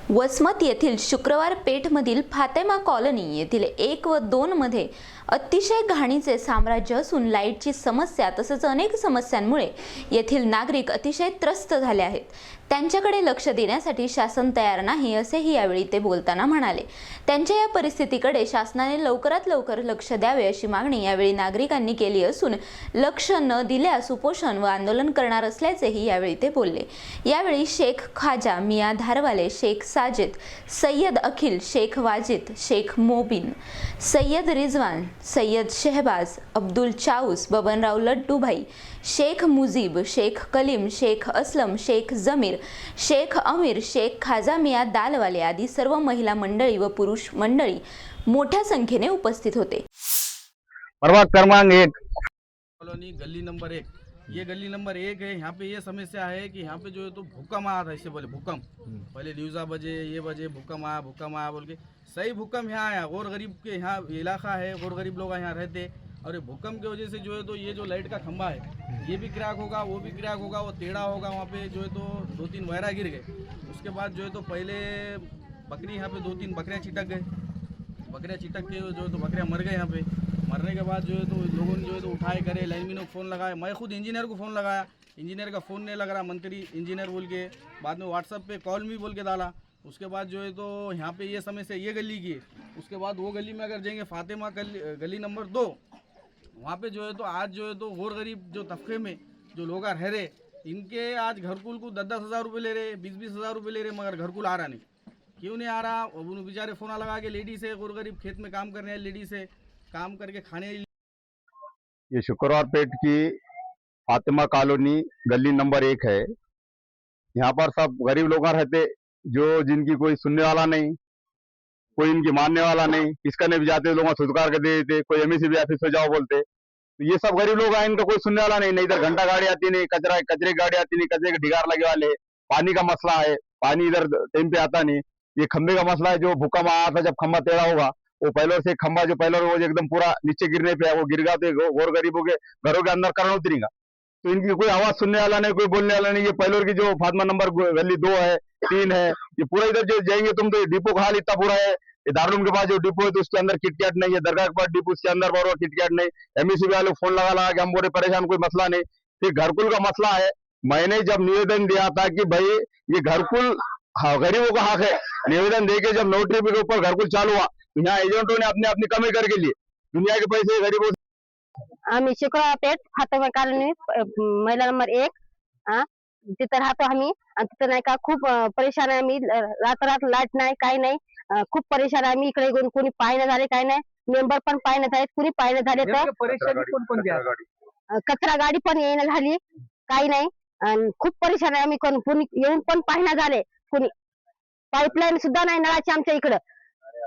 वसमत येथील शुक्रवार पेठमधील फातेमा कॉलनी येथील 1 व 2 मध्ये अतिशय घाणीचे साम्राज्य असून लाईटची समस्या तसेच अनेक समस्यांमुळे येथील नागरिक अतिशय त्रस्त झाले आहेत। त्यांच्याकडे लक्ष देण्यासाठी शासन तयार नाही असेही यावेळी ते बोलताना म्हणाले। त्यांच्या या परिस्थितीकडे शासनाने लवकरात लवकर लक्ष द्यावे अशी मागणी यावेळी नागरिकांनी केली असून लक्ष न दिल्यास उपोषण व आंदोलन करणार असल्याचेही यावेळी ते बोलले। यावेळी शेख खाजा, मियां धारवाले, शेख साजिद, सय्यद अखिल, शेख वाजिद, शेख मोबिन, सय्यद रिजवान, सय्यद शहबाज, अब्दुल चाऊस, बबनराव लड्डूभाई, शेख मुजीब, शेख कलीम, शेख असलम, शेख जमीर, शेख अमीर, शेख खाजा मियां दालवाले आदी सर्व महिला मंडळी व पुरुष मंडळी मोठ्या संख्येने उपस्थित होते। प्रभाग क्रमांक 1 कॉलोनी गली नंबर 1, ये गली नंबर 1 है। यहाँ पे ये समस्या है कि यहाँ पे जो है तो भूकंप आया था। इससे पहले भूकंप पहले न्यूज़ा बजे ये बजे भूकंप आया बोल के सही भूकंप यहाँ आया। गौर गरीब के यहाँ इलाका है, गौर गरीब लोग यहाँ रहते और ये भूकंप की वजह से जो है तो ये जो लाइट का खंभा है ये भी क्रैक होगा, वो भी क्रैक होगा, वो टेढ़ा होगा। वहाँ पे जो है तो 2-3 वायरा गिर गए। उसके बाद जो है तो पहले बकरी यहाँ पे 2-3 बकरियाँ चिटक गए। बकरियाँ चिटक के जो है तो बकरियाँ मर गए। यहाँ पे मरने के बाद जो है तो लोगों ने जो है तो उठाए करे, लाइनमैनों को फ़ोन लगाया। मैं खुद इंजीनियर को फ़ोन लगाया, इंजीनियर का फ़ोन नहीं लग रहा, मंत्री इंजीनियर बोल के। बाद में व्हाट्सअप पे कॉल भी बोल के डाला। उसके बाद जो है तो यहाँ पे ये समस्या ये गली की है। उसके बाद वो गली में अगर जाएंगे फातिमा गली नंबर 2, वहाँ पे जो है तो आज जो है तो गौर गरीब जो तबके में जो लोग रह रहे, इनके आज घरकुल को 10-10 हज़ार रुपये ले रहे, 20-20 हज़ार रुपये ले रहे, मगर घरकुल आ रहा नहीं। क्यों नहीं आ रहा? उन बेचारे फ़ोन लगा के लेडीज़ है, गौर गरीब खेत में काम करने वाली लेडीज़ है, काम करके खाने। ये शुक्रवार पेट की फातिमा कॉलोनी गली नंबर 1 है। यहाँ पर सब गरीब लोग रहते जो जिनकी कोई सुनने वाला नहीं, कोई इनकी मानने वाला नहीं। किसका नहीं भी जाते लोगों को सुधकार के दे देते, कोई एमएससीबी ऑफिस में जाओ बोलते। तो ये सब गरीब लोग हैं, इनका कोई सुनने वाला नहीं। इधर घंटा गाड़ी आती नहीं, कचरे की गाड़ी आती नहीं, कचरे के ढिगार लगे वाले। पानी का मसला है, पानी इधर टाइम पे आता नहीं। ये खंबे का मसला है, जो भूकंप आया था जब खंबा टेढ़ा होगा, वो पहले से खंबा जो पहले वो एकदम पूरा नीचे गिरने पे है, वो गिर गया तो गौर गरीबों के घरों के अंदर करना उतरेगा। तो इनकी कोई आवाज सुनने वाला नहीं, कोई बोलने वाला नहीं। ये पहले की जो फातिमा नंबर गली 2 है, 3 है, ये पूरा इधर जो जाएंगे तुम तो डिपो का हाल इतना बुरा है। ये दारुल के पास जो डिपो है तो उसके अंदर किटकैट नहीं है, दरगाह के पास डिपो उसके अंदर बड़ा किटकैट नहीं। एमएससीबी वाले फोन लगा कि हम बोले परेशान, कोई मसला नहीं। फिर घरकुल का मसला है। मैंने जब निवेदन दिया था कि भाई ये घरकुल गरीबों का हक है, निवेदन देके जब नोटरी के ऊपर घरकुल चालू हुआ तो यहाँ एजेंटों ने अपने अपनी कमी करके लिए दुनिया के पैसे गरीबों। आम्ही शुक्रवार पेठ फातिमा कॉलनी महिला नंबर 1 तिथं राहतो आम्ही। तिथं नाही का खूप परेशान आहे आम्ही। रात लाईट नाही, काही नाही, खूप परेशान आहे आम्ही। इकडे कोणी पाहिणं झाले, काही नाही, मेंबर पण पाहिणं झाले, कुणी पाहिणं झाले तर कचरा गाडी पण येणं झाली, काही नाही। खूप परेशान आहे आम्ही। कोणी येऊन पण पाहिणं झाले, कोणी पाईपलाईन सुद्धा नाही नळाची आमच्या इकडं,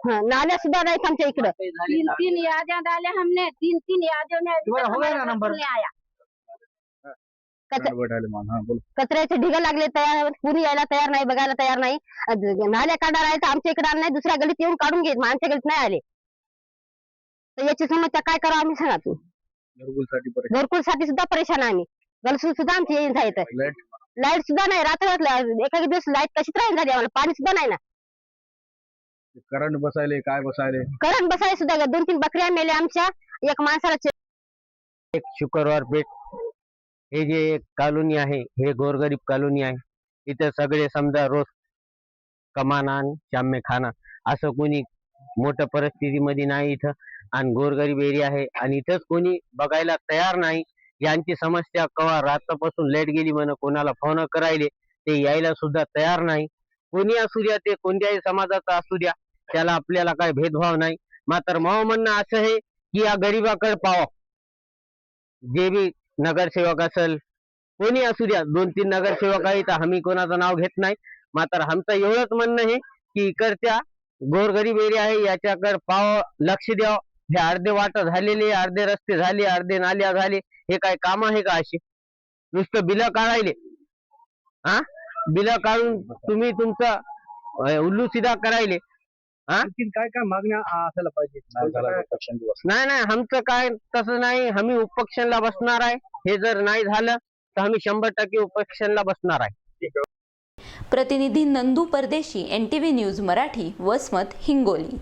नाल्या सुद्धा नाही आमच्या इकडं। 3 यादियां डाले हमने, 3 यादियों में हो गया ना नंबर नहीं आया। कचऱ्याचे ढिग लागले, तयार कुणी यायला तयार नाही, बघायला तयार नाही। नाल्या काढणार आहे तर आमच्या इकडे आलं नाही, दुसऱ्या गलीत येऊन काढून घेत, आमच्या गलीत नाही आले। तर याची समस्या काय करावं आम्ही सांगा तू। घरकुल साठी सुद्धा परेशान आहे आम्ही। घरकुल सुद्धा आमची येईन जायचं, लाईट सुद्धा नाही। रात्र एका दिवस लाईट कशीच राहील झाली आम्हाला, पाणी सुद्धा नाही ना। करंट बसायले काय बसायले, करंट बसायला सुद्धा 2-3 बकऱ्या मेल्या आमच्या, एक माणसाला। एक शुक्रवार पेठ हे जे कॉलोनी आहे, हे गोरगरीब कॉलोनी आहे। इथे सगळे समजा रोज कमाना शाम्य खाना असं कोणी मोठ्या परिस्थितीमध्ये नाही इथं, आणि गोरगरीब एरिया आहे आणि इथंच कोणी बघायला तयार नाही। यांची समस्या कवा रात्रपासून लाईट गेली म्हणून कोणाला फोन करायले ते यायला सुद्धा तयार नाही। कोणी असू द्या, ते कोणत्याही समाजाचा असू द्या, त्याला आपल्याला काय भेदभाव नाही। मात्र मग म्हणणं असं आहे की या गरीबाकडे पाहावं, जे बी नगरसेवक असेल, कोणी असू द्या, 2-3 नगरसेवक आहेत, आम्ही कोणाचं नाव घेत नाही। मात्र आमचं एवढंच म्हणणं आहे की इकडच्या गोरगरीब एरिया आहे याच्याकडे पाहावं, लक्ष द्यावं। हे अर्धे वाट झालेले, अर्धे रस्ते झाले, अर्धे नाल्या झाले, हे काय काम आहे का असे? नुसतं बिलं काढायले, बिलं काढून तुम्ही तुमचा उल्लू सिधा करायले। काय काय मागण्या असायला पाहिजे? नाही, आमचं काय तसं नाही, आम्ही उपोषणला बसणार आहे। हे जर नाही झालं तर आम्ही 100% उपोषणला बसणार आहे। प्रतिनिधी नंदू परदेशी, NTV न्यूज मराठी, वसमत, हिंगोली।